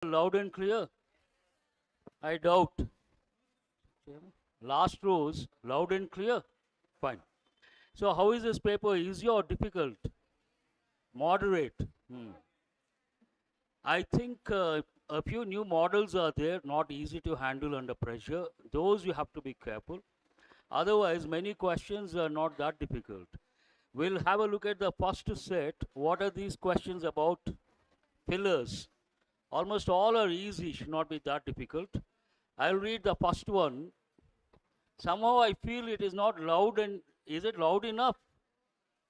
Loud and clear? I doubt. Last rows, loud and clear? Fine. So how is this paper, easy or difficult? Moderate. I think a few new models are there, not easy to handle under pressure. Those you have to be careful. Otherwise, many questions are not that difficult. We'll have a look at the first set. What are these questions about? Pillars. Almost all are easy, should not be that difficult. I'll read the first one. Somehow I feel it is not loud, and is it loud enough?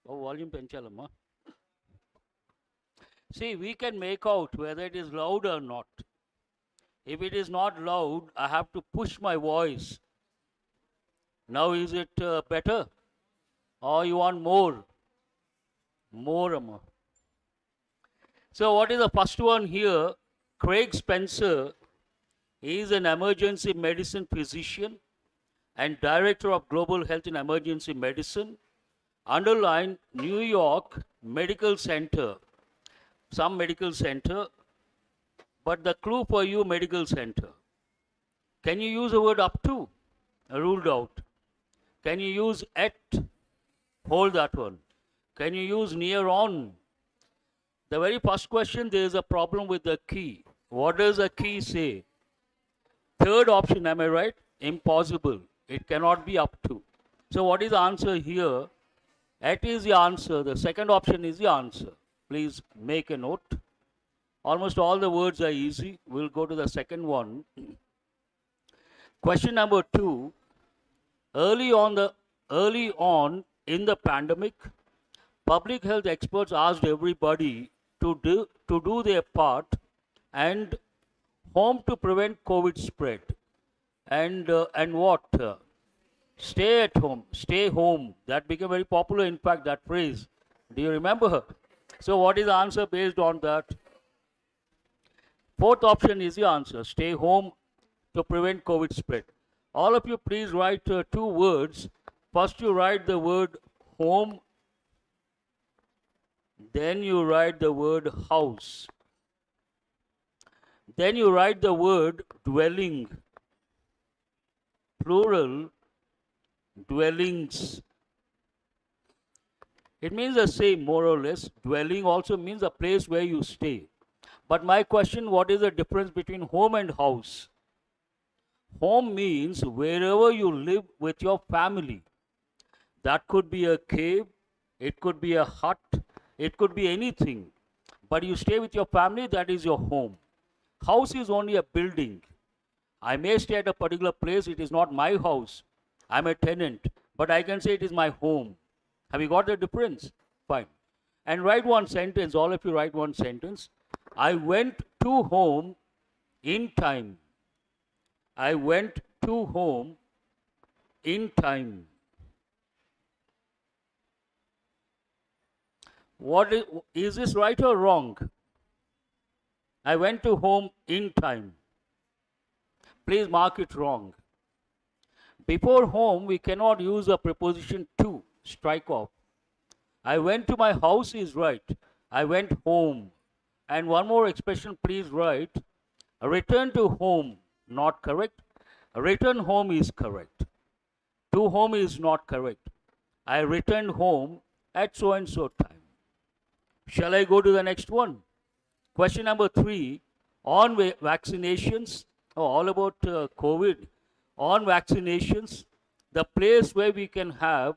Oh, volume penchalamma. See, we can make out whether it is loud or not. If it is not loud, I have to push my voice. Now is it better? Or you want more? More, amma. So what is the first one here? Craig Spencer is an emergency medicine physician and director of global health in emergency medicine. Underline New York Medical Center. Some medical center, but the clue for you, medical center. Can you use the word up to? Ruled out. Can you use at? Hold that one. Can you use near on? The very first question, there is a problem with the key. What does the key say? Third option, am I right? Impossible. It cannot be up to. So what is the answer here? At is the answer. The second option is the answer. Please make a note. Almost all the words are easy. We'll go to the second one. Question number 2. Early on in the pandemic, public health experts asked everybody to do their part and home to prevent COVID spread. And what? Stay at home, stay home. That became very popular, in fact, that phrase. Do you remember? So what is the answer based on that? Fourth option is the answer. Stay home to prevent COVID spread. All of you please write 2 words. First you write the word home. Then you write the word house. Then you write the word dwelling. Plural, dwellings. It means the same, more or less. Dwelling also means a place where you stay. But my question, what is the difference between home and house? Home means wherever you live with your family. That could be a cave, it could be a hut, it could be anything. But you stay with your family, that is your home. House is only a building. I may stay at a particular place, it is not my house. I'm a tenant, but I can say it is my home. Have you got the difference? Fine. And write one sentence, all of you write one sentence. I went to home in time. I went to home in time. What is this right or wrong? I went to home in time. Please mark it wrong. Before home, we cannot use a preposition to, strike off. I went to my house is right. I went home. And one more expression, please write. Return to home, not correct. Return home is correct. To home is not correct. I returned home at so and so time. Shall I go to the next one? Question number 3. On vaccinations, all about COVID. On vaccinations, the place where we can have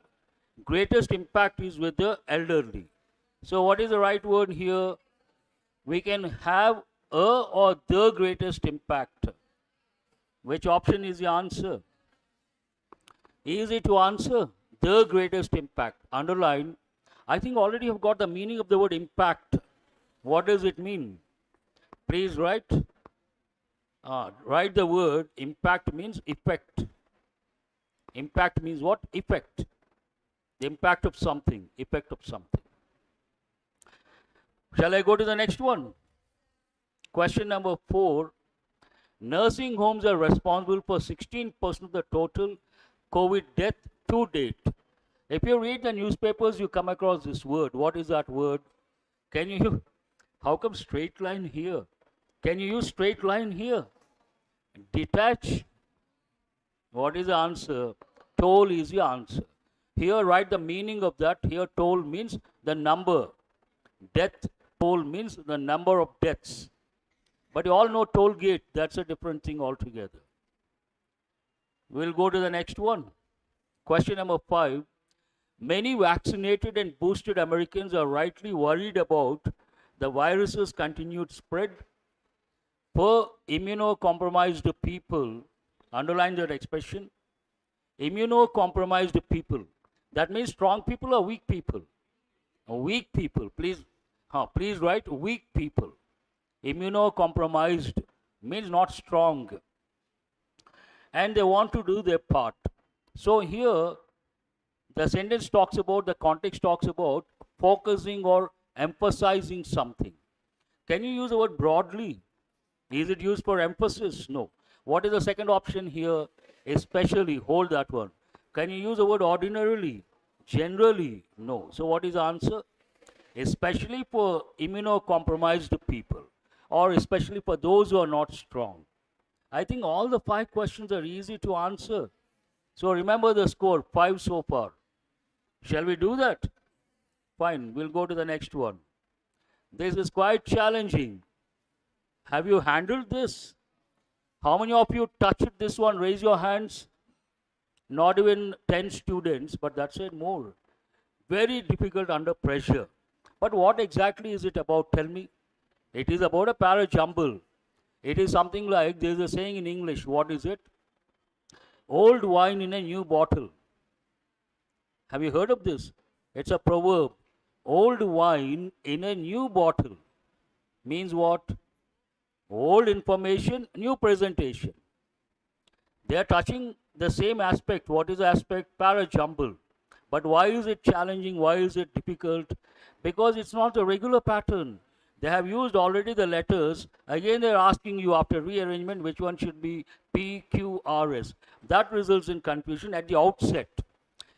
greatest impact is with the elderly. So what is the right word here? We can have a or the greatest impact. Which option is the answer? Easy to answer. The greatest impact. Underline. I think already you've got the meaning of the word impact. What does it mean? Please write. Write the word impact means effect. Impact means what? Effect. The impact of something. Effect of something. Shall I go to the next one? Question number 4. Nursing homes are responsible for 16% of the total COVID death to date. If you read the newspapers, you come across this word. What is that word? Can you, how come straight line here? Can you use straight line here? Detach. What is the answer? Toll is the answer. Here write the meaning of that. Here toll means the number. Death toll means the number of deaths. But you all know toll gate. That's a different thing altogether. We'll go to the next one. Question number 5. Many vaccinated and boosted Americans are rightly worried about the virus's continued spread. For immunocompromised people, underline that expression, immunocompromised people. That means strong people or weak people? Weak people. Please write weak people. Immunocompromised means not strong. And they want to do their part. So here, the sentence talks about, the context talks about focusing or emphasizing something. Can you use the word broadly? Is it used for emphasis? No. What is the second option here? Especially, hold that one. Can you use the word ordinarily? Generally? No. So what is the answer? Especially for immunocompromised people, or especially for those who are not strong. I think all the 5 questions are easy to answer. So remember the score, 5 so far. Shall we do that? Fine, we'll go to the next one. This is quite challenging. Have you handled this? How many of you touched this one? Raise your hands. Not even 10 students, but that's it, more. Very difficult under pressure. But what exactly is it about? Tell me. It is about a parajumble. It is something like, there is a saying in English. What is it? Old wine in a new bottle. Have you heard of this? It's a proverb. Old wine in a new bottle. Means what? Old information, new presentation. They are touching the same aspect. What is the aspect? Parajumble. But why is it challenging? Why is it difficult? Because it's not a regular pattern. They have used already the letters. Again, they're asking you after rearrangement which one should be P, Q, R, S. That results in confusion at the outset.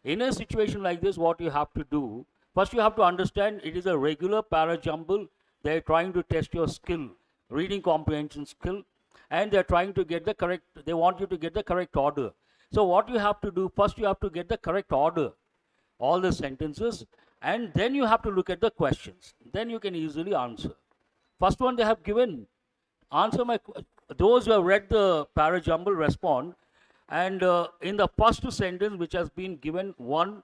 In a situation like this, what you have to do, first you have to understand it is a regular parajumble. They're trying to test your skill, reading comprehension skill, and they're trying to get the correct, they want you to get the correct order. So what you have to do, first you have to get the correct order, all the sentences, and then you have to look at the questions. Then you can easily answer. First one they have given, answer my, those who have read the parajumble respond, and in the first sentence which has been given, one,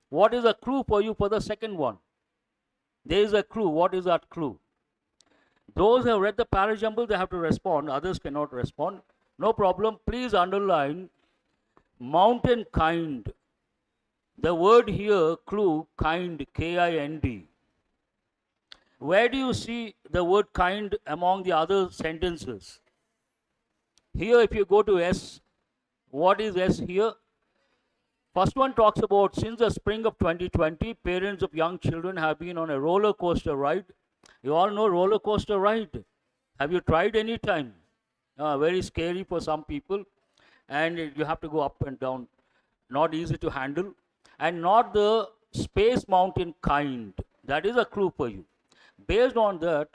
what is a clue for you for the second one? There is a clue. What is that clue? Those who have read the parajumble, they have to respond. Others cannot respond. No problem. Please underline mountain kind. The word here, clue, kind, K-I-N-D. Where do you see the word kind among the other sentences? Here, if you go to S, what is S here? First one talks about, since the spring of 2020, parents of young children have been on a roller coaster ride. You all know roller coaster ride. Have you tried any time? Very scary for some people. And you have to go up and down. Not easy to handle. And not the space mountain kind. That is a clue for you. Based on that,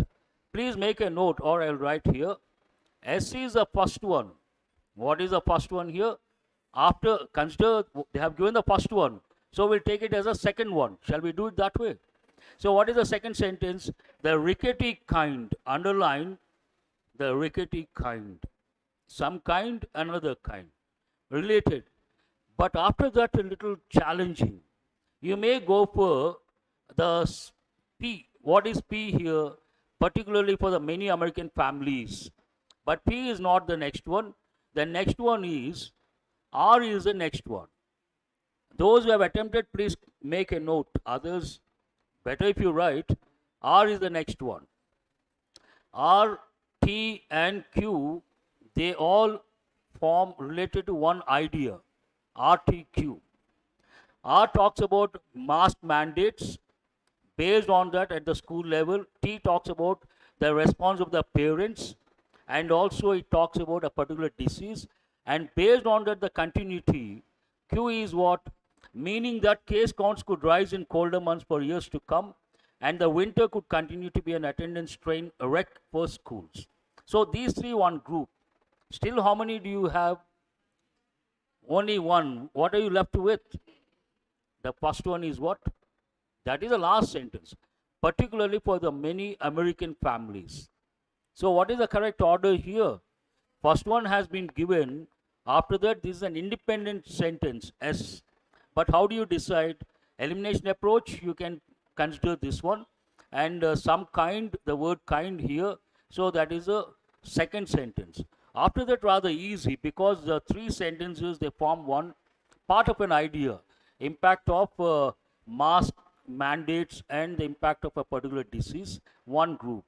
please make a note, or I'll write here. S is the first one. What is the first one here? After, consider, they have given the first one. So we'll take it as a second one. Shall we do it that way? So what is the second sentence? The rickety kind. Underline the rickety kind. Some kind, another kind. Related. But after that, a little challenging. You may go for the P. What is P here? Particularly for the many American families. But P is not the next one. The next one is, R is the next one. Those who have attempted, please make a note. Others, better if you write, R is the next one. R, T and Q, they all form related to one idea. RTQ. R talks about mask mandates. Based on that at the school level, T talks about the response of the parents, and also it talks about a particular disease. And based on that, the continuity, Q is what? Meaning that case counts could rise in colder months for years to come, and the winter could continue to be an attendance strain wreck for schools. So these three, one group. Still, how many do you have? Only one. What are you left with? The first one is what? That is the last sentence, particularly for the many American families. So what is the correct order here? First one has been given. After that, this is an independent sentence, S. But how do you decide? Elimination approach, you can consider this one. And some kind, the word kind here. So that is a second sentence. After that, rather easy, because the three sentences, they form one part of an idea. Impact of mask mandates and the impact of a particular disease, one group.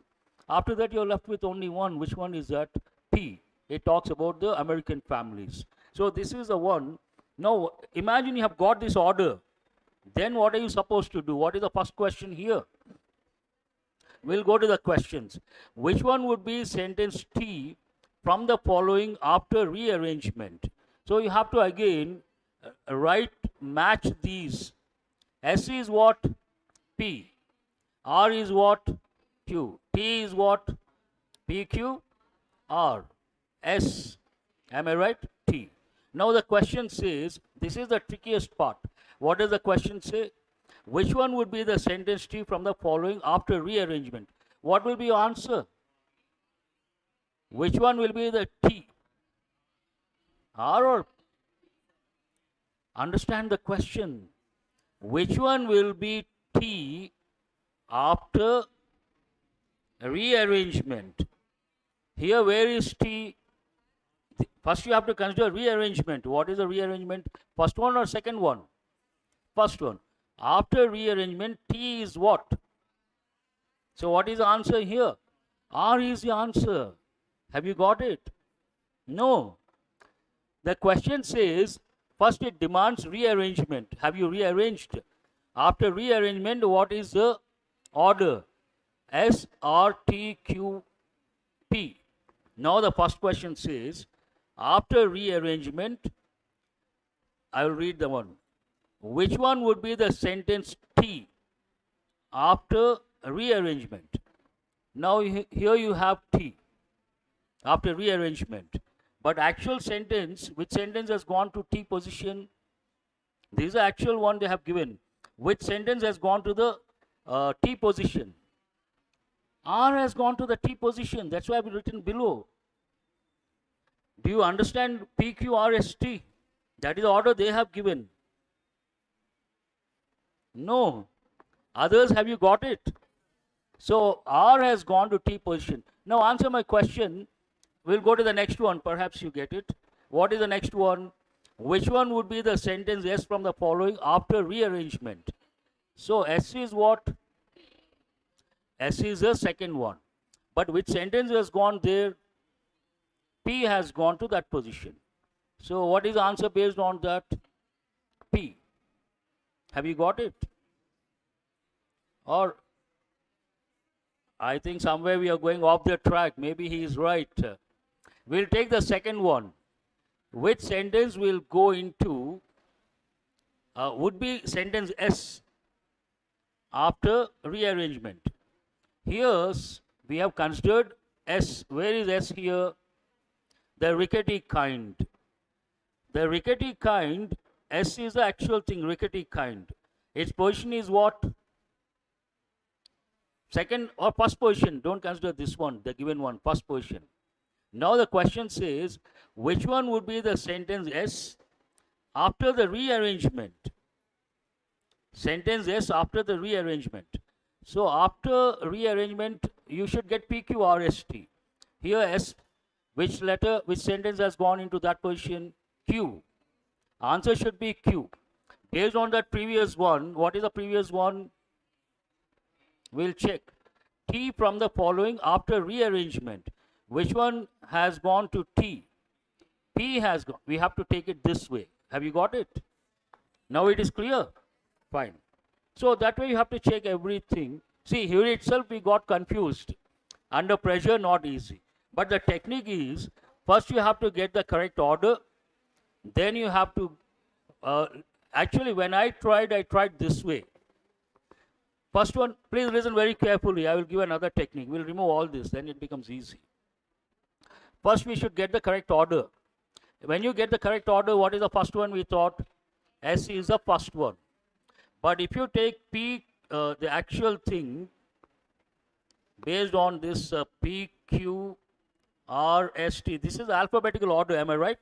After that, you're left with only one. Which one is that? P. It talks about the American families. So this is the one. Now, imagine you have got this order. Then what are you supposed to do? What is the first question here? We'll go to the questions. Which one would be sentence T from the following after rearrangement? So you have to again match these. S is what? P. R is what? Q. T is what? PQ. R. S. Am I right? T. Now the question says, this is the trickiest part. What does the question say? Which one would be the sentence T from the following after rearrangement? What will be your answer? Which one will be the T? R or? Understand the question. Which one will be T after rearrangement? Here, where is T? First, you have to consider rearrangement. What is the rearrangement? First one or second one? First one. After rearrangement, T is what? So, what is the answer here? R is the answer. Have you got it? No. The question says, first it demands rearrangement. Have you rearranged? After rearrangement, what is the order? S, R, T, Q, P. Now the first question says, after rearrangement, I will read the one. Which one would be the sentence T after rearrangement? Now here you have T after rearrangement. But actual sentence, which sentence has gone to T position? This is the actual one they have given. Which sentence has gone to the T position? R has gone to the T position. That's why I've written below. Do you understand PQRST? That is the order they have given. No. Others, have you got it? So R has gone to T position. Now answer my question. We'll go to the next one. Perhaps you get it. What is the next one? Which one would be the sentence S from the following after rearrangement? So S is what? S is the second one. But which sentence has gone there? P has gone to that position. So what is the answer based on that? P. Have you got it? Or I think somewhere we are going off the track. Maybe he is right. We'll take the second one. Which sentence will go into, would be sentence S after rearrangement. Here we have considered S. Where is S here? The rickety kind. The rickety kind, S is the actual thing, rickety kind. Its position is what? Second or first position. Don't consider this one, the given one, first position. Now the question says, which one would be the sentence S after the rearrangement? Sentence S after the rearrangement. So after rearrangement, you should get PQRST. Here S, which letter, which sentence has gone into that position? Q. Answer should be Q. Based on that previous one, what is the previous one? We'll check. T from the following after rearrangement. Which one has gone to T? P has gone. We have to take it this way. Have you got it? Now it is clear? Fine. So that way you have to check everything. See, here itself we got confused. Under pressure, not easy. But the technique is, first you have to get the correct order. Then you have to, actually when I tried this way. First one, please listen very carefully. I will give another technique. We'll remove all this, then it becomes easy. First, we should get the correct order. When you get the correct order, what is the first one we thought? S is the first one. But if you take P, the actual thing, based on this P, Q, R, S, T, this is alphabetical order, am I right?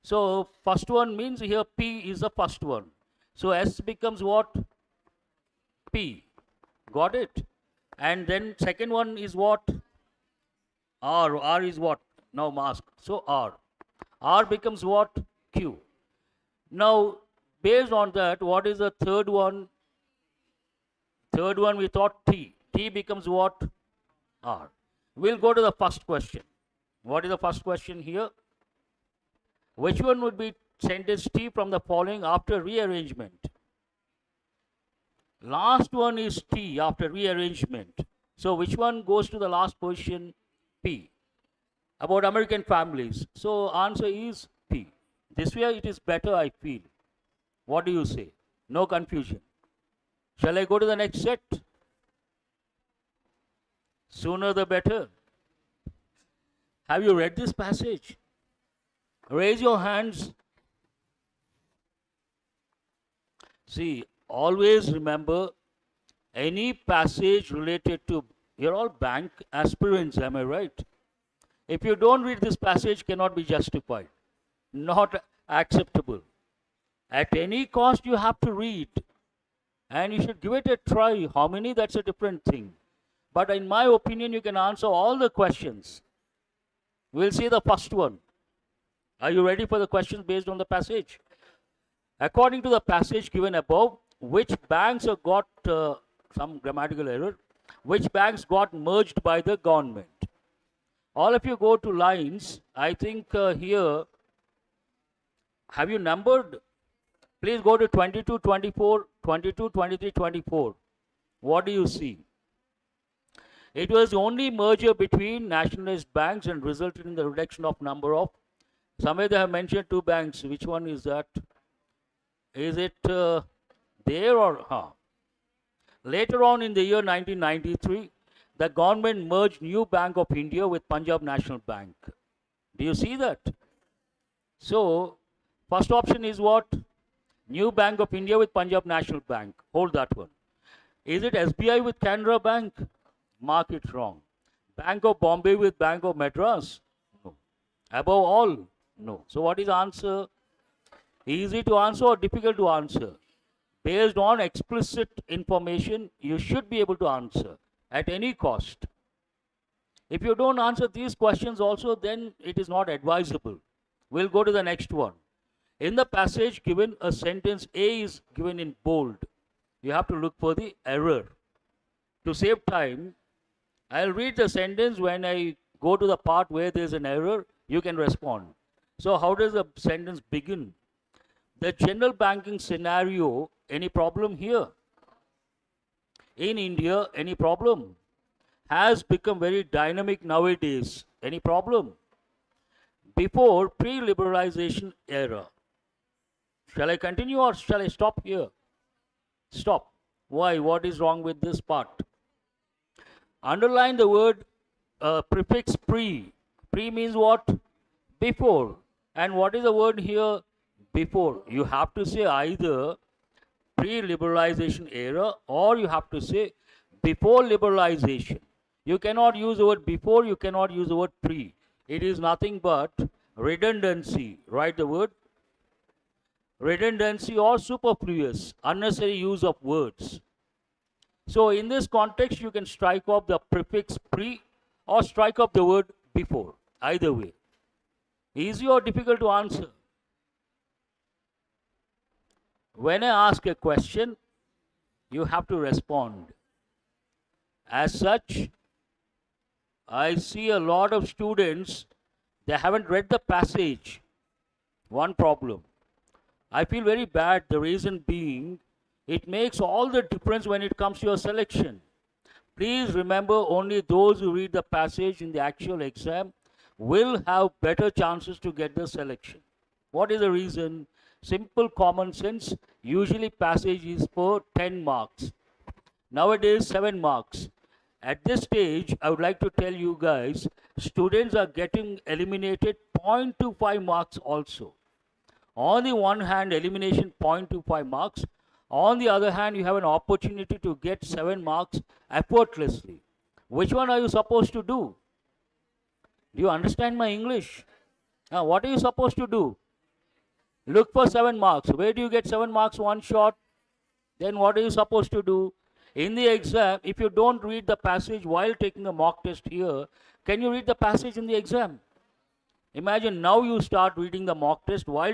So, first one means here P is the first one. So, S becomes what? P. Got it? And then second one is what? R. R is what? Now mask. So, R. R becomes what? Q. Now, based on that, what is the third one? Third one we thought T. T becomes what? R. We'll go to the first question. What is the first question here? Which one would be sentence T from the following after rearrangement? Last one is T after rearrangement. So which one goes to the last position? P. About American families. So answer is P. This way it is better, I feel. What do you say? No confusion. Shall I go to the next set? Sooner the better. Have you read this passage? Raise your hands. See, always remember, any passage related to, you're all bank aspirants, am I right? If you don't read this passage, cannot be justified. Not acceptable. At any cost, you have to read. And you should give it a try. How many? That's a different thing. But in my opinion, you can answer all the questions. We'll see the first one. Are you ready for the questions based on the passage? According to the passage given above, which banks have got, some grammatical error, which banks got merged by the government? All of you go to lines. I think here, have you numbered? Please go to 22, 24, 22, 23, 24. What do you see? It was the only merger between nationalized banks and resulted in the reduction of number of, somewhere they have mentioned two banks. Which one is that? Is it there or? Later on in the year 1993, the government merged New Bank of India with Punjab National Bank. Do you see that? So, first option is what? New Bank of India with Punjab National Bank. Hold that one. Is it SBI with Canara Bank? Mark it wrong. Bank of Bombay with Bank of Madras? No. Above all? No. So what is the answer? Easy to answer or difficult to answer? Based on explicit information, you should be able to answer at any cost. If you don't answer these questions also, then it is not advisable. We'll go to the next one. In the passage given, a sentence A is given in bold. You have to look for the error. To save time, I'll read the sentence. When I go to the part where there's an error, you can respond. So how does the sentence begin? The general banking scenario, any problem here? In India, any problem? Has become very dynamic nowadays. Any problem? Before pre-liberalization era. Shall I continue or shall I stop here? Stop. Why? What is wrong with this part? Underline the word prefix pre. Pre means what? Before. And what is the word here? Before. You have to say either pre-liberalization era or you have to say before liberalization. You cannot use the word before, you cannot use the word pre. It is nothing but redundancy. Write the word redundancy or superfluous, unnecessary use of words. So in this context, you can strike off the prefix pre or strike off the word before. Either way. Easy or difficult to answer? When I ask a question, you have to respond. As such, I see a lot of students, they haven't read the passage. One problem. I feel very bad, the reason being, it makes all the difference when it comes to your selection. Please remember, only those who read the passage in the actual exam will have better chances to get the selection. What is the reason? Simple common sense. Usually passage is for 10 marks. Nowadays 7 marks. At this stage, I would like to tell you guys, students are getting eliminated 0.25 marks also. On the one hand, elimination 0.25 marks. On the other hand, you have an opportunity to get 7 marks effortlessly. Which one are you supposed to do? Do you understand my English? Now, what are you supposed to do? Look for 7 marks. Where do you get 7 marks? One shot. Then what are you supposed to do? In the exam, if you don't read the passage while taking the mock test here, can you read the passage in the exam? Imagine now you start reading the mock test while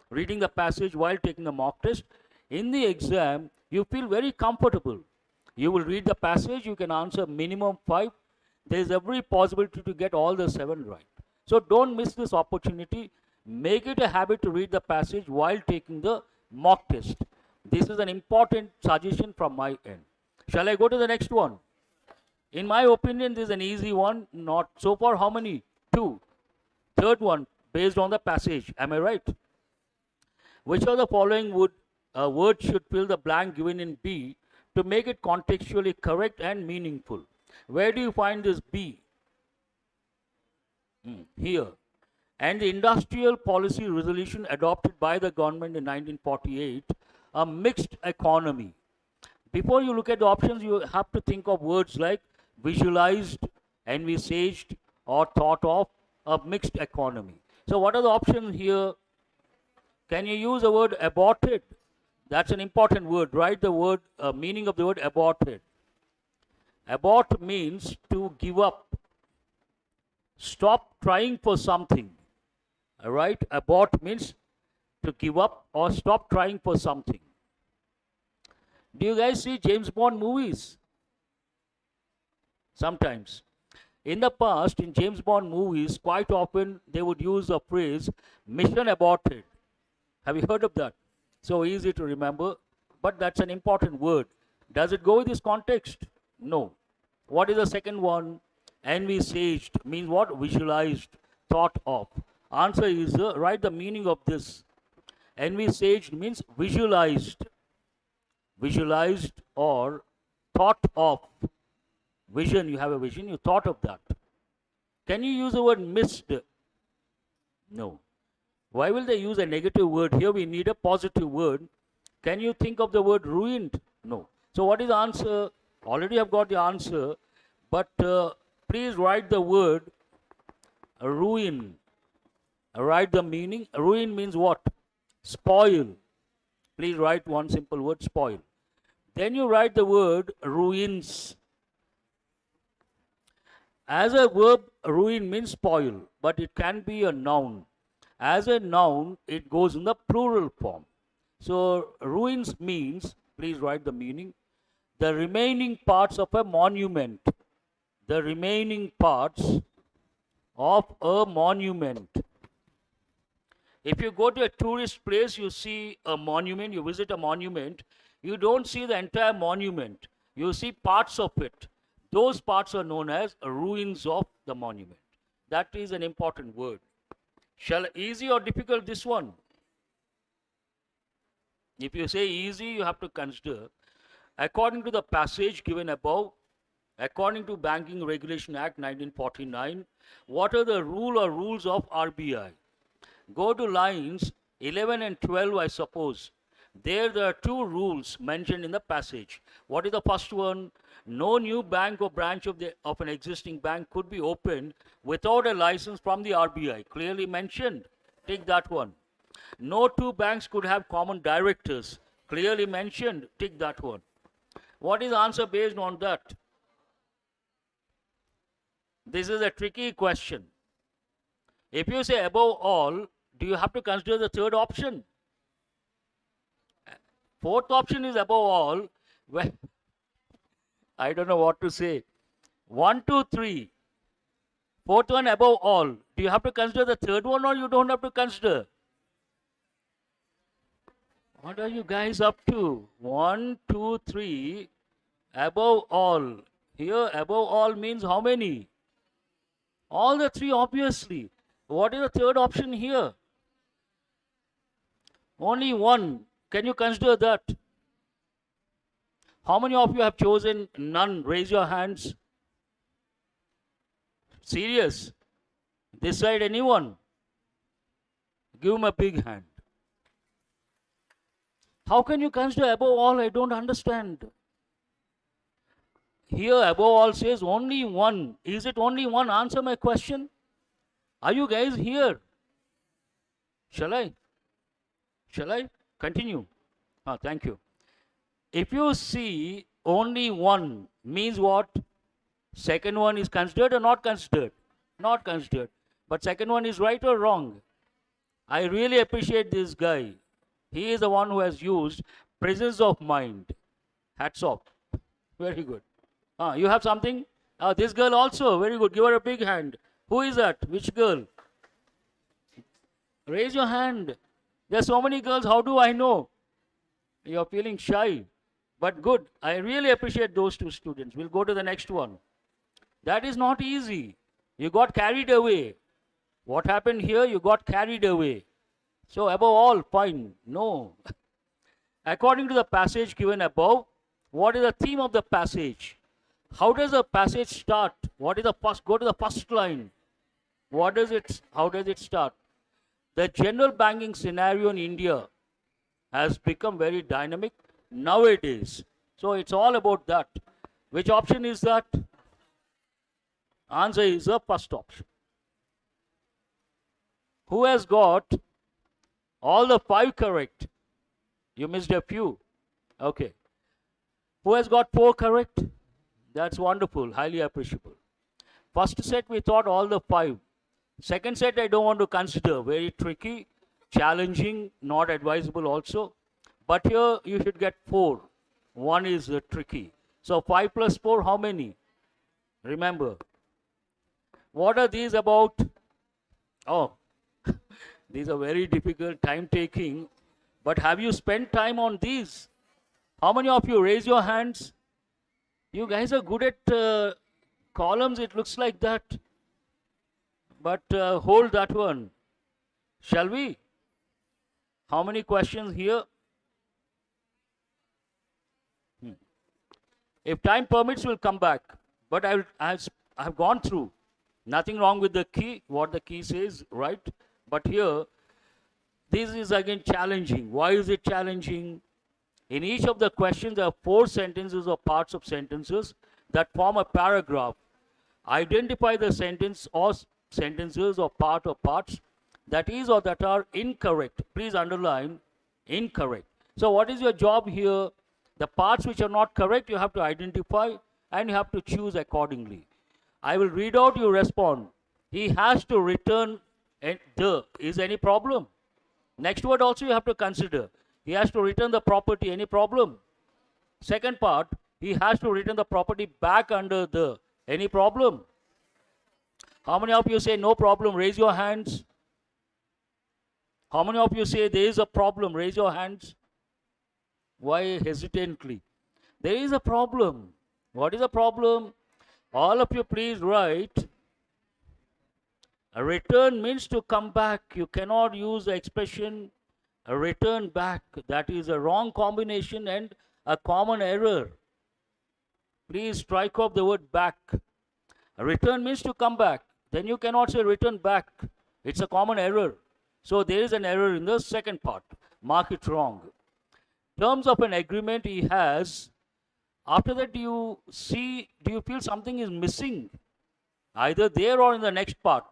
reading the passage while taking the mock test. In the exam, you feel very comfortable. You will read the passage, you can answer minimum 5. There is every possibility to get all the 7 right. So don't miss this opportunity. Make it a habit to read the passage while taking the mock test. This is an important suggestion from my end. Shall I go to the next one? In my opinion, this is an easy one. Not so far. How many? 2. Third one, based on the passage. Am I right? Which of the following words should fill the blank given in B to make it contextually correct and meaningful? Where do you find this B? Here. And the industrial policy resolution adopted by the government in 1948, a mixed economy. Before you look at the options, you have to think of words like visualized, envisaged, or thought of, a mixed economy. So what are the options here? Can you use the word aborted? That's an important word. Write the word, meaning of the word aborted. Abort means to give up. Stop trying for something. Alright? Abort means to give up or stop trying for something. Do you guys see James Bond movies? Sometimes. In the past, in James Bond movies, quite often they would use the phrase mission aborted. Have you heard of that? So easy to remember, but that's an important word. Does it go with this context? No. What is the second one? Envisaged means what? Visualized, thought of. Answer is, write the meaning of this. Envisaged means visualized. Visualized or thought of. Vision, you have a vision, you thought of that. Can you use the word missed? No. Why will they use a negative word? Here we need a positive word. Can you think of the word ruined? No. So what is the answer? Already I've got the answer, but please write the word ruin. Write the meaning. Ruin means what? Spoil. Please write one simple word, spoil. Then you write the word ruins. As a verb, ruin means spoil, but it can be a noun. As a noun, it goes in the plural form. So ruins means, please write the meaning, the remaining parts of a monument. The remaining parts of a monument. If you go to a tourist place, you see a monument, you visit a monument, you don't see the entire monument. You see parts of it. Those parts are known as ruins of the monument. That is an important word. Easy or difficult this one? If you say easy, you have to consider, according to the passage given above, according to Banking Regulation Act 1949, what are the rule or rules of RBI? Go to lines 11 and 12, I suppose. There are 2 rules mentioned in the passage. What is the first one? No new bank or branch of an existing bank could be opened without a license from the RBI. Clearly mentioned. Take that one. No 2 banks could have common directors. Clearly mentioned. Take that one. What is the answer based on that? This is a tricky question. If you say above all, do you have to consider the third option? Fourth option is above all. Well, I don't know what to say. 1, 2, 3. Fourth one above all. Do you have to consider the third one or you don't have to consider? What are you guys up to? 1, 2, 3. Above all. Here above all means how many? All the 3 obviously. What is the third option here? Only one. Can you consider that? How many of you have chosen none? Raise your hands. Serious? This side, anyone? Give him a big hand. How can you consider above all? I don't understand. Here above all says only one. Is it only one? Answer my question. Are you guys here? Shall I? Shall I? Continue. Thank you. If you see only one means what? Second one is considered or not considered? Not considered. But second one is right or wrong? I really appreciate this guy. He is the one who has used presence of mind. Hats off. Very good. You have something? This girl also. Very good. Give her a big hand. Who is that? Which girl? Raise your hand. There are so many girls. How do I know? You are feeling shy. But good. I really appreciate those two students. We'll go to the next one. That is not easy. You got carried away. What happened here? You got carried away. So above all, fine. No. According to the passage given above, what is the theme of the passage? How does the passage start? What is the first? Go to the first line. How does it start? The general banking scenario in India has become very dynamic nowadays. So it's all about that. Which option is that? Answer is the first option. Who has got all the 5 correct? You missed a few. Okay. Who has got 4 correct? That's wonderful, highly appreciable. First set we thought all the 5. Second set I don't want to consider, very tricky, challenging, not advisable also. But here you should get 4. 1 is tricky. So 5 plus 4, how many? Remember. What are these about? Oh, these are very difficult, time taking. But have you spent time on these? How many of you raise your hands? You guys are good at columns, it looks like that. But hold that one. Shall we? How many questions here? If time permits, we'll come back. But I've gone through. Nothing wrong with the key, what the key says, right? But here, this is again challenging. Why is it challenging? In each of the questions, there are 4 sentences or parts of sentences that form a paragraph. Identify the sentence or sentences or part or parts that is or that are incorrect. Please underline incorrect. So what is your job here? The parts which are not correct, you have to identify and you have to choose accordingly. I will read out, you respond. He has to return the. Is any problem? Next word also you have to consider. He has to return the property. Any problem? Second part, he has to return the property back under the. Any problem? How many of you say no problem? Raise your hands. How many of you say there is a problem? Raise your hands. Why hesitantly? There is a problem. What is the problem? All of you please write. A return means to come back. You cannot use the expression a return back. That is a wrong combination and a common error. Please strike off the word back. A return means to come back. Then you cannot say return back. It's a common error. So there is an error in the second part. Mark it wrong. Terms of an agreement he has. After that, do you feel something is missing? Either there or in the next part.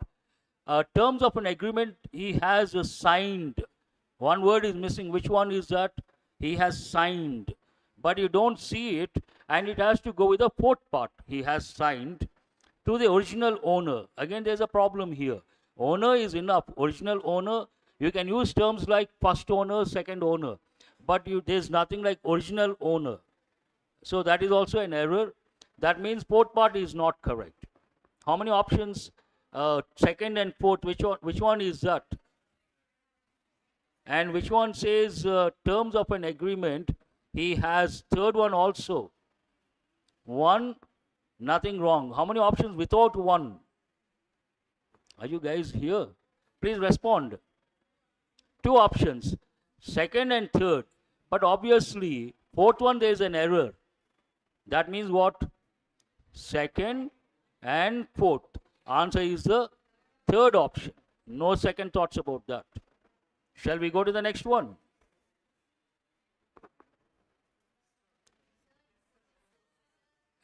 Terms of an agreement he has signed. One word is missing. Which one is that? He has signed. But you don't see it, and it has to go with the 4th part. He has signed to the original owner. Again, there's a problem here. Owner is enough. Original owner, you can use terms like first owner, second owner. But there's nothing like original owner. So that is also an error. That means 4th part is not correct. How many options? Second and 4th. Which one is that? And which one says terms of an agreement? He has 3rd one also. 1, nothing wrong. How many options without 1? Are you guys here? Please respond. 2 options. Second and 3rd. But obviously, 4th one there is an error. That means what? Second and fourth. Answer is the third option. No second thoughts about that. Shall we go to the next one?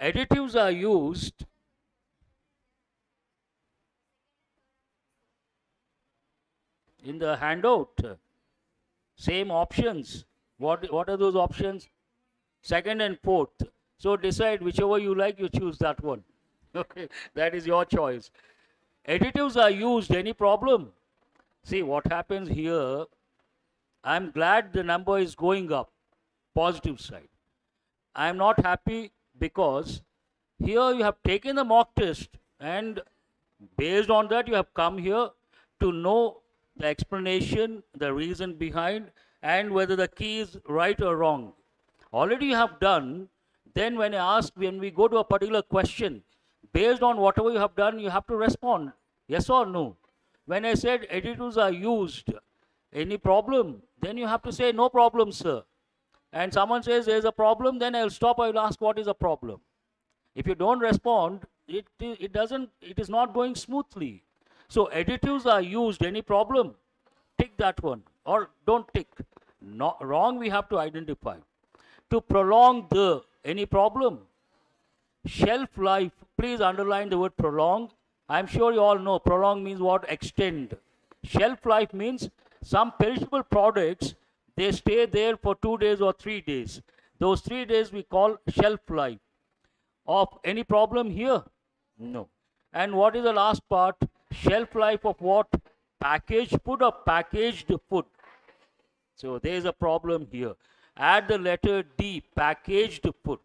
Additives are used in the handout. Same options. What are those options? Second and fourth. So decide whichever you like, you choose that one. Okay, that is your choice. Additives are used. Any problem? See what happens here. I'm glad the number is going up. Positive side. I'm not happy because here you have taken the mock test and based on that you have come here to know the explanation, the reason behind, and whether the key is right or wrong. Already you have done. Then when I ask, when we go to a particular question, based on whatever you have done, you have to respond, yes or no. When I said additives are used, any problem? Then you have to say, no problem, sir. And someone says there's a problem, then I'll stop, I will ask what is the problem. If you don't respond, it is not going smoothly. So additives are used, any problem? Tick that one, or don't tick. Not wrong, we have to identify. To prolong the, any problem? Shelf life, please underline the word prolong. I'm sure you all know prolong means what? Extend. Shelf life means some perishable products, they stay there for 2 days or 3 days. Those 3 days we call shelf life. Of any problem here? No. And what is the last part? Shelf life of what? Packaged food or packaged food. So there is a problem here. Add the letter D, packaged food.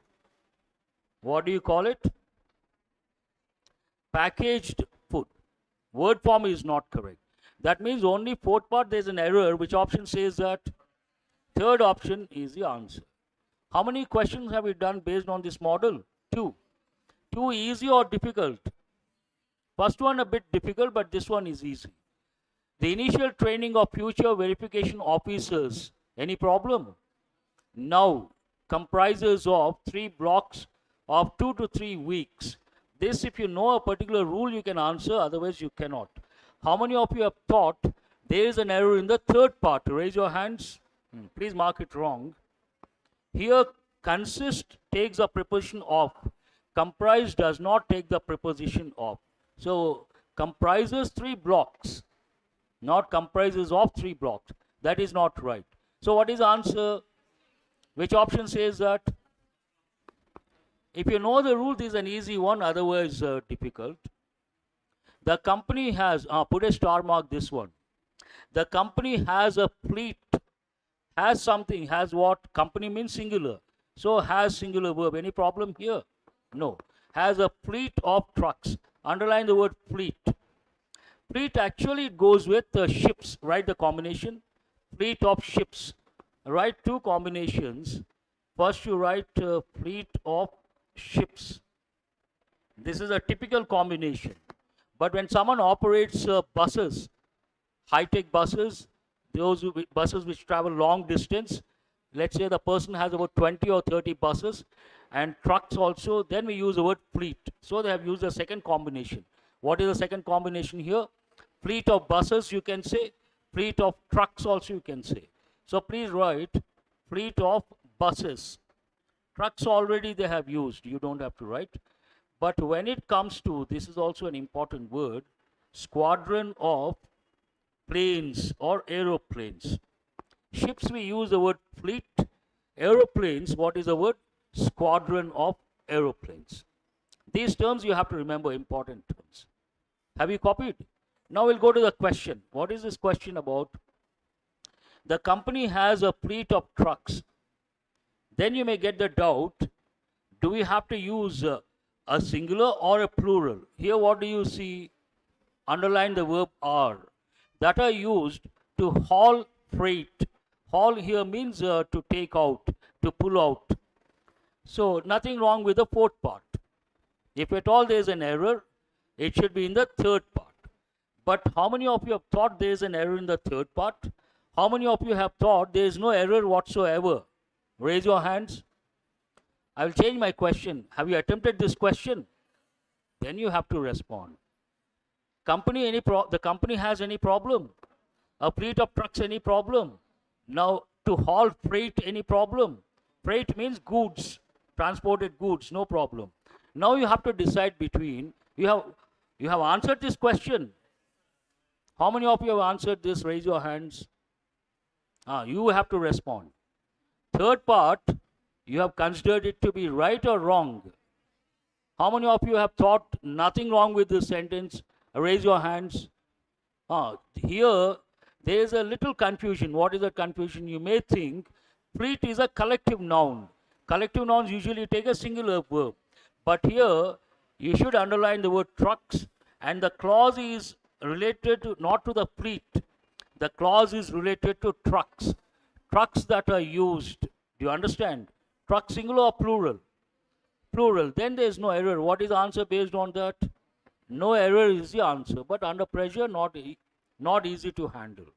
What do you call it? Packaged food. Word form is not correct. That means only fourth part there is an error. Which option says that? Third option is the answer. How many questions have we done based on this model? 2. 2 easy or difficult? First one a bit difficult, but this one is easy. The initial training of future verification officers. Any problem? Now comprises of 3 blocks of 2 to 3 weeks. This, if you know a particular rule, you can answer, otherwise you cannot. How many of you have thought there is an error in the third part? Raise your hands. Please mark it wrong. Here consist takes a preposition of. Comprise does not take the preposition of. So comprises 3 blocks, not comprises of 3 blocks. That is not right. So what is the answer? Which option says that? If you know the rule, this is an easy one, otherwise difficult. The company has, put a star mark this one. The company has a fleet, has something, has what? Company means singular. So has singular verb. Any problem here? No. Has a fleet of trucks. Underline the word fleet. Fleet actually goes with ships. Write the combination. Fleet of ships. Write 2 combinations. First you write fleet of ships. This is a typical combination. But when someone operates buses, high-tech buses, those buses which travel long distance, let's say the person has about 20 or 30 buses, and trucks also, then we use the word fleet. So they have used a second combination. What is the second combination here? Fleet of buses, you can say. Fleet of trucks also you can say. So please write fleet of buses. Trucks already they have used, you don't have to write. But when it comes to, this is also an important word, squadron of planes or aeroplanes. Ships we use the word fleet. Aeroplanes, what is the word? Squadron of aeroplanes. These terms you have to remember, important terms. Have you copied? Now we'll go to the question. What is this question about? The company has a fleet of trucks. Then you may get the doubt, do we have to use a singular or a plural? Here what do you see? Underline the verb are. That are used to haul freight. Haul here means to take out, to pull out. So nothing wrong with the fourth part. If at all there is an error, it should be in the third part. But how many of you have thought there is an error in the third part? How many of you have thought there is no error whatsoever? Raise your hands. I will change my question. Have you attempted this question? Then you have to respond. The company has any problem? A fleet of trucks, any problem? Now, to haul freight, any problem? Freight means goods, transported goods, no problem. Now you have to decide between, you have answered this question. How many of you have answered this? Raise your hands. You have to respond. Third part, you have considered it to be right or wrong. How many of you have thought nothing wrong with this sentence? Raise your hands. Here, there is a little confusion. What is the confusion? You may think fleet is a collective noun. Collective nouns usually take a singular verb. But here, you should underline the word trucks, and the clause is related to, not to the fleet. The clause is related to trucks. Trucks that are used. Do you understand? Truck singular or plural? Plural. Then there is no error. What is the answer based on that? No error is the answer. But under pressure, not easy to handle.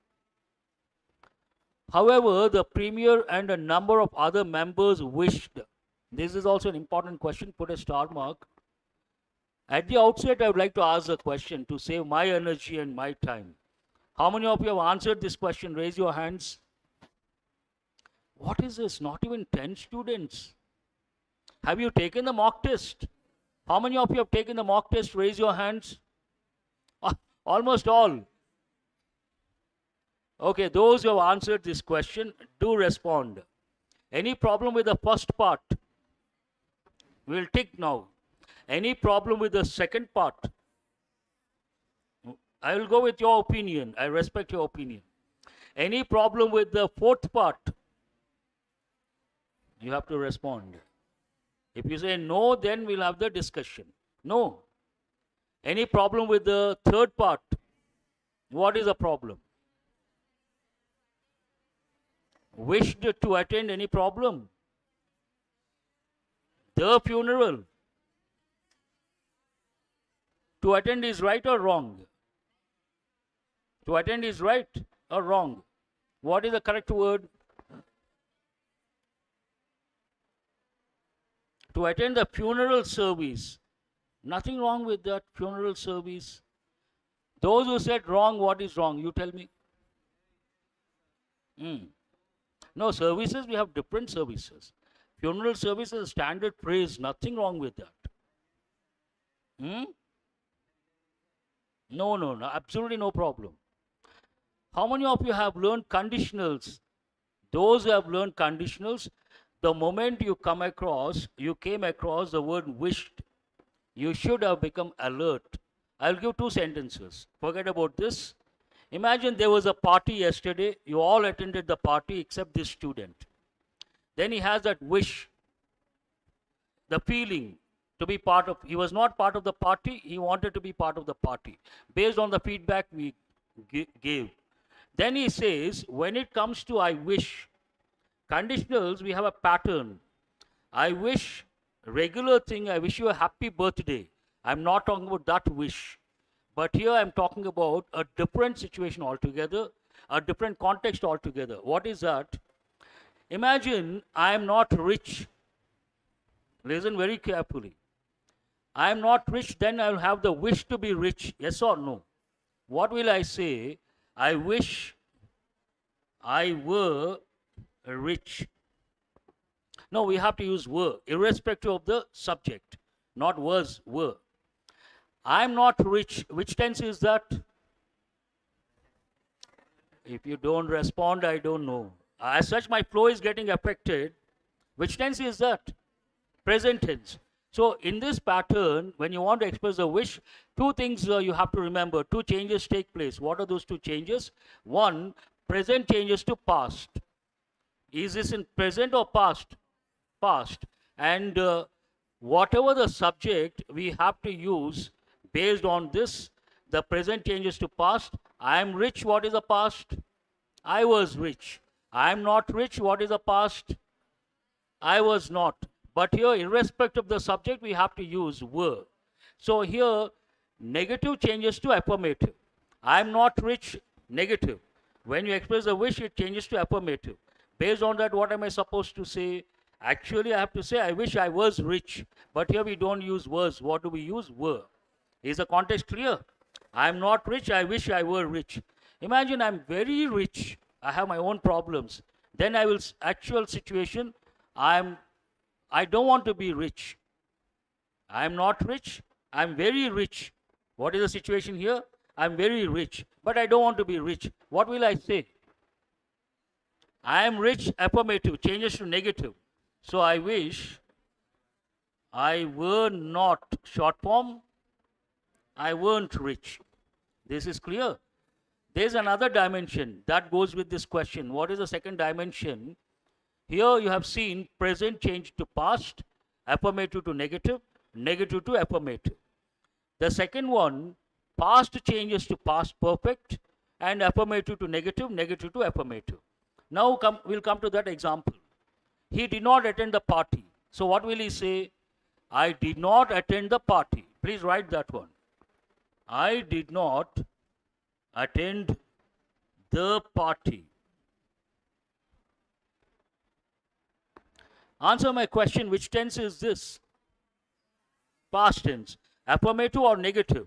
However, the Premier and a number of other members wished. This is also an important question. Put a star mark. At the outset, I would like to ask a question to save my energy and my time. How many of you have answered this question? Raise your hands. What is this? Not even 10 students. Have you taken the mock test? How many of you have taken the mock test? Raise your hands. Almost all. Okay, those who have answered this question, do respond. Any problem with the first part? We'll tick now. Any problem with the second part? I will go with your opinion. I respect your opinion. Any problem with the fourth part? You have to respond. If you say no, then we'll have the discussion. No. Any problem with the third part? What is the problem? Wished to attend, any problem? The funeral. To attend is right or wrong? To attend is right or wrong? What is the correct word? To attend the funeral service. Nothing wrong with that funeral service. Those who said wrong, what is wrong? You tell me. No, services, we have different services. Funeral service is a standard phrase. Nothing wrong with that. No, absolutely no problem. How many of you have learned conditionals? Those who have learned conditionals, the moment you came across the word wished, you should have become alert. I'll give two sentences. Forget about this. Imagine there was a party yesterday. You all attended the party except this student. Then he has that wish, the feeling to be part of. He was not part of the party. He wanted to be part of the party based on the feedback we gave. Then he says, when it comes to I wish, conditionals, we have a pattern. I wish, regular thing, I wish you a happy birthday. I'm not talking about that wish. But here I'm talking about a different situation altogether, a different context altogether. What is that? Imagine I am not rich. Listen very carefully. I am not rich, then I will have the wish to be rich. Yes or no? What will I say? I wish I were rich. No, we have to use were, irrespective of the subject, not was, were. I'm not rich. Which tense is that? If you don't respond, I don't know. As such, my flow is getting affected. Which tense is that? Present tense. So in this pattern, when you want to express a wish, two things you have to remember. Two changes take place. What are those two changes? One, present changes to past. Is this in present or past? Past. And whatever the subject, we have to use based on this. The present changes to past. I am rich. What is the past? I was rich. I am not rich. What is the past? I was not. But here, irrespective of the subject, we have to use were. So here, negative changes to affirmative. I am not rich, negative. When you express a wish, it changes to affirmative. Based on that, what am I supposed to say? Actually, I have to say, I wish I was rich. But here we don't use was. What do we use? Were. Is the context clear? I'm not rich. I wish I were rich. Imagine I'm very rich. I have my own problems. Then I will, actual situation, I don't want to be rich. I'm not rich. I'm very rich. What is the situation here? I'm very rich, but I don't want to be rich. What will I say? I am rich, affirmative, changes to negative. So I wish I were not, short form, I weren't rich. This is clear. There's another dimension that goes with this question. What is the second dimension? Here you have seen present change to past, affirmative to negative, negative to affirmative. The second one, past changes to past perfect, and affirmative to negative, negative to affirmative. Now we'll come to that example. He did not attend the party. So what will he say? I did not attend the party. Please write that one. I did not attend the party. Answer my question, which tense is this? Past tense. Affirmative or negative?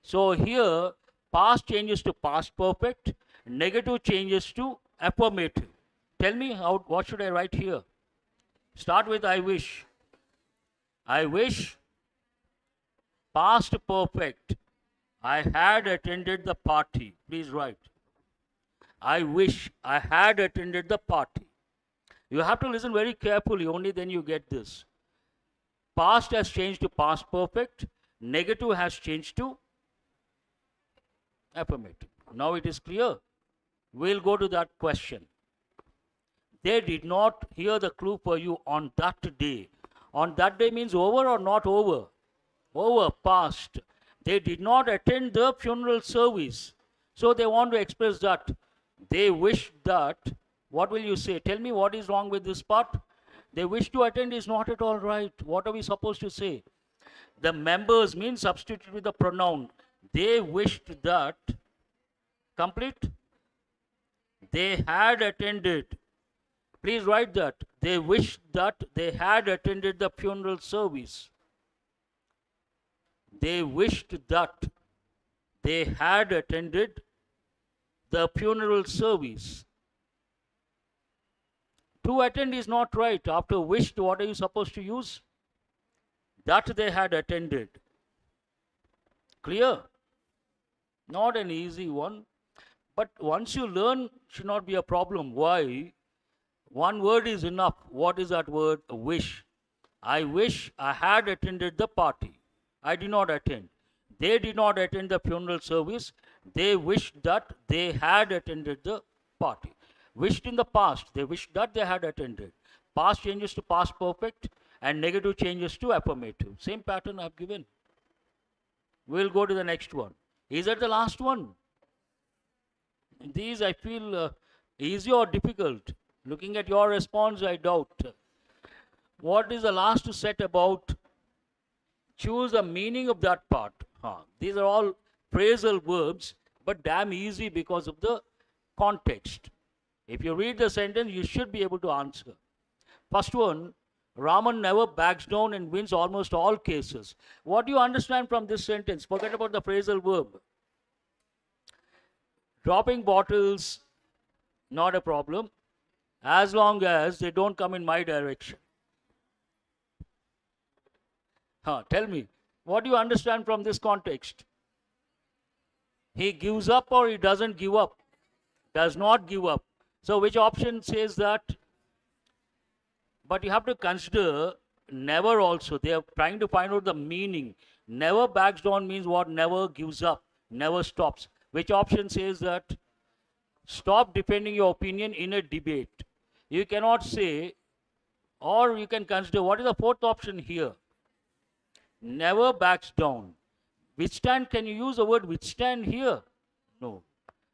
So here, past changes to past perfect, negative changes to affirmative. Tell me, what should I write here? Start with I wish. I wish, past perfect, I had attended the party. Please write. I wish I had attended the party. You have to listen very carefully, only then you get this. Past has changed to past perfect, negative has changed to affirmative. Now it is clear. We'll go to that question. They did not hear the clue for you on that day. On that day means over or not over? Over, past. They did not attend the funeral service. So they want to express that. They wish that. What will you say? Tell me what is wrong with this part. They wish to attend is not at all right. What are we supposed to say? The members means substitute with the pronoun. They wished that. Complete. They had attended. Please write that. They wished that they had attended the funeral service. They wished that they had attended the funeral service. To attend is not right. After wished, what are you supposed to use? That they had attended. Clear? Not an easy one. But once you learn, should not be a problem. Why? One word is enough. What is that word? Wish. I wish I had attended the party. I did not attend. They did not attend the funeral service. They wished that they had attended the party. Wished in the past. They wished that they had attended. Past changes to past perfect and negative changes to affirmative. Same pattern I've given. We'll go to the next one. Is that the last one? These I feel easy or difficult. Looking at your response, I doubt. What is the last set about? Choose the meaning of that part. These are all phrasal verbs, but damn easy because of the context. If you read the sentence, you should be able to answer. First one, Raman never backs down and wins almost all cases. What do you understand from this sentence? Forget about the phrasal verb. Dropping bottles, not a problem, as long as they don't come in my direction. Tell me, what do you understand from this context? He gives up or he doesn't give up? Does not give up. So which option says that? But you have to consider never also. They are trying to find out the meaning. Never backs down means what? Never gives up, never stops. Which option says that? Stop defending your opinion in a debate. You cannot say, or you can consider, what is the fourth option here? Never backs down. Withstand, can you use the word withstand here? No.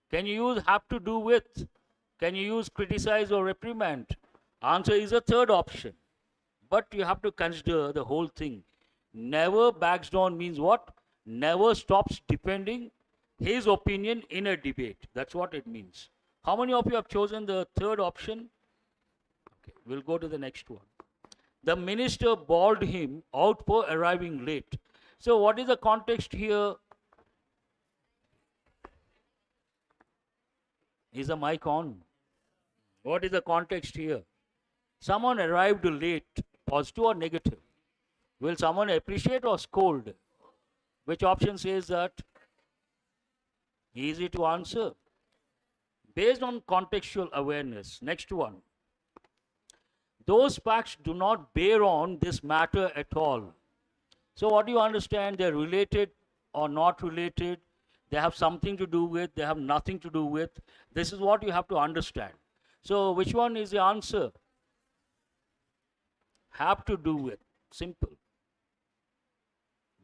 Can you use have to do with? Can you use criticize or reprimand? Answer is a third option. But you have to consider the whole thing. Never backs down means what? Never stops defending his opinion in a debate. That's what it means. How many of you have chosen the third option? Okay. We'll go to the next one. The minister bawled him out for arriving late. So what is the context here? Is the mic on? What is the context here? Someone arrived late, positive or negative? Will someone appreciate or scold? Which option says that? Easy to answer. Based on contextual awareness. Next one. Those facts do not bear on this matter at all. So what do you understand? They're related or not related. They have something to do with, they have nothing to do with. This is what you have to understand. So which one is the answer? Have to do with. Simple.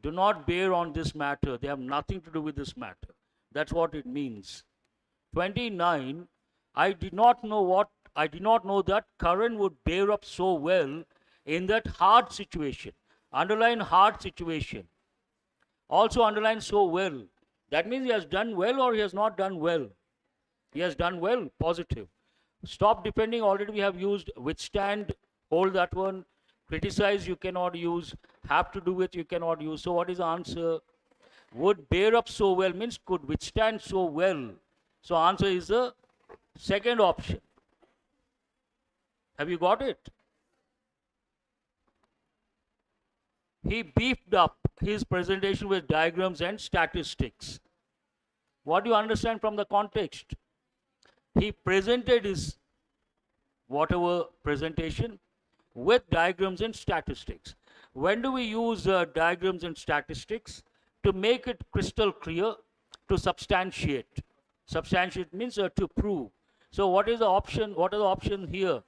Do not bear on this matter. They have nothing to do with this matter. That's what it means. 29. I did not know that Karan would bear up so well in that hard situation. Underline hard situation. Also underline so well. That means he has done well or he has not done well. He has done well, positive. Stop depending, already we have used withstand, hold that one. Criticize you cannot use, have to do with you cannot use. So what is the answer? Would bear up so well means could withstand so well. So answer is the second option. Have you got it? He beefed up his presentation with diagrams and statistics. What do you understand from the context? He presented his whatever presentation with diagrams and statistics. When do we use diagrams and statistics? To make it crystal clear, to substantiate. Substantiate means to prove. So what is the option? What are the options here?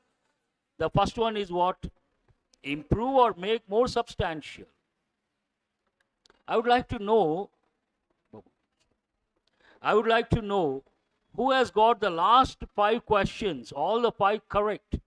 The first one is what? Improve or make more substantial. I would like to know who has got the last 5 questions, all the 5 correct.